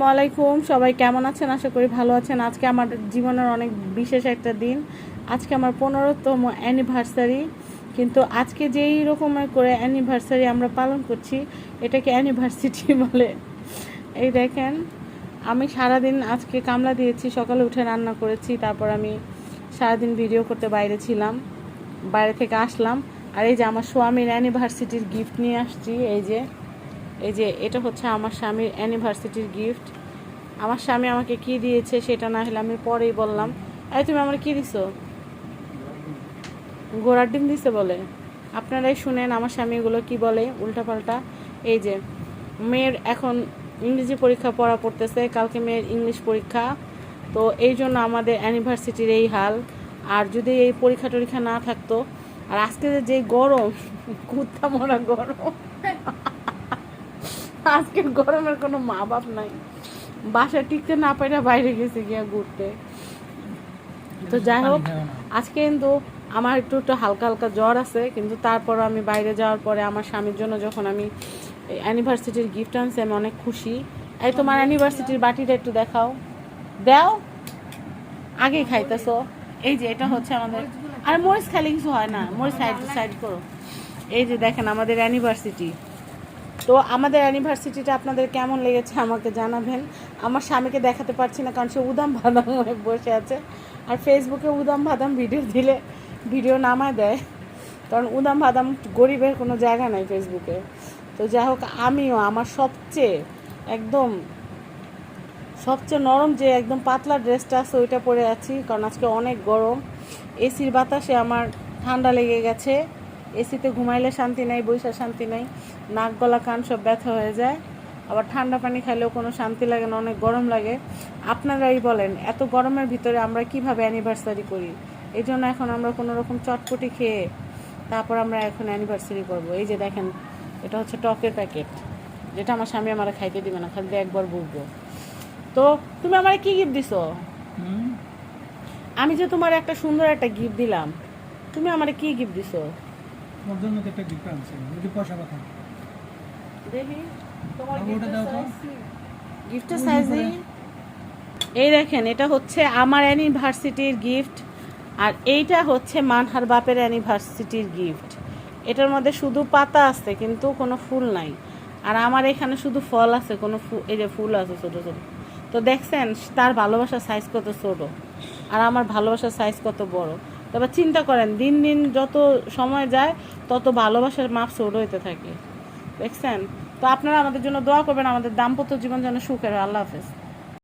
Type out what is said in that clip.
ওয়ালাইকুম, সবাই কেমন আছেন? আশা করি ভালো আছেন। আজকে আমার জীবনের অনেক বিশেষ একটা দিন। আজকে আমার 15তম অ্যানিভার্সারি। কিন্তু আজকে যেই রকমের করে অ্যানিভার্সারি আমরা পালন করছি, এটাকে অ্যানিভার্সিটি বলে। এই দেখেন, আমি সারাদিন আজকে কামলা দিয়েছি, সকালে উঠে রান্না করেছি, তারপর আমি সারাদিন ভিডিও করতে বাইরে ছিলাম, বাইরে থেকে আসলাম। আর এই যে আমার স্বামীর অ্যানিভার্সিটির গিফট নিয়ে আসছি। এই যে এটা হচ্ছে আমার স্বামীর অ্যানিভার্সিটির গিফট। আমার স্বামী আমাকে কি দিয়েছে সেটা না হলে আমি পরেই বললাম। এই তুমি আমার কি দিছো? ঘোড়ার ডিম দিছে বলে। আপনারাই শুনেন আমার স্বামী এগুলো কি বলে উল্টাপাল্টা। এই যে মেয়ের এখন ইংরেজি পরীক্ষা পড়া পড়তেছে, কালকে মেয়ের ইংলিশ পরীক্ষা। তো এই জন্য আমাদের অ্যানিভার্সিটির এই হাল। আর যদি এই পরীক্ষা টরীক্ষা না থাকতো, আর আজকে যে গরম, কুত্তা মরা গরম, আজকের গরমের কোনো মা বাপ নাই, বাসায় টিকতে না পারে বাইরে গেছে গিয়া ঘুরতে। তো যাই হোক, আজকে কিন্তু আমার একটু একটু হালকা হালকা জ্বর আছে, কিন্তু তারপর আমি বাইরে যাওয়ার পরে আমার স্বামীর জন্য যখন আমি অ্যানিভার্সিটির গিফট আনছি, আমি অনেক খুশি। এই তোমার অ্যানিভার্সিটির বাটিটা একটু দেখাও, দাও, আগেই খাইতেছো। এই যে এটা হচ্ছে আমাদের, আর মরিচ খাইলে কিছু হয় না, মরিচ সাইড সাইড করো। এই যে দেখেন আমাদের অ্যানিভার্সিটি। তো আমাদের অ্যানিভার্সিটিটা আপনাদের কেমন লেগেছে আমাকে জানাবেন। আমার স্বামীকে দেখাতে পারছি না, কারণ সে উদাম বাদাম হয়ে বসে আছে। আর ফেসবুকে উদাম বাদাম ভিডিও দিলে ভিডিও নামায় দেয়, কারণ উদাম বাদাম গরিবের কোনো জায়গা নাই ফেসবুকে। তো যাই হোক, আমিও আমার একদম সবচেয়ে নরম যে একদম পাতলা ড্রেসটা আছে ওইটা পরে আছি, কারণ আজকে অনেক গরম। এসির বাতাসে আমার ঠান্ডা লেগে গেছে। এসিতে ঘুমাইলে শান্তি নাই, বৈশা শান্তি নাই, নাক গলা কান সব ব্যথা হয়ে যায়। আবার ঠান্ডা পানি খাইলেও কোনো শান্তি লাগে না, অনেক গরম লাগে। আপনারাই বলেন এত গরমের ভিতরে আমরা কিভাবে অ্যানিভার্সারি করি? এই জন্য এখন আমরা কোনো রকম চটপটি খেয়ে তারপর আমরা এখন অ্যানিভার্সারি করব। এই যে দেখেন, এটা হচ্ছে টকের প্যাকেট, যেটা আমার স্বামী আমার খাইতে দিবে না, খালি একবার বুঝবো। তো তুমি আমার কি গিফট দিছো? আমি যে তোমার একটা সুন্দর একটা গিফট দিলাম, তুমি আমার কি গিফট দিছো? ওর জন্য তো একটা গিফট আনছি, যদি পয়সা কথা দেখি তোমার ওটা দাও তো। গিফটের সাইজ এই দেখেন, এটা হচ্ছে আমার অ্যানিভার্সিটির গিফট। আর এইটা হচ্ছে মানহার বাপের অ্যানিভার্সিটির গিফট। এটার মধ্যে শুধু পাতা আছে, কিন্তু কোনো ফুল নাই। আর আমার এখানে শুধু ফল আছে, কোনো এই যে ফুল আছে ছোট ছোট। তো দেখছেন তার ভালোবাসার সাইজ কত ছোট, আর আমার ভালোবাসার সাইজ কত বড়। তবে চিন্তা করেন, দিন দিন যত সময় যায় তত ভালোবাসার মাপ ছোট হইতে থাকে। দেখছেন? তো আপনারা আমাদের জন্য দোয়া করবেন, আমাদের দাম্পত্য জীবন যেন সুখের হয়। আল্লাহ হাফেজ।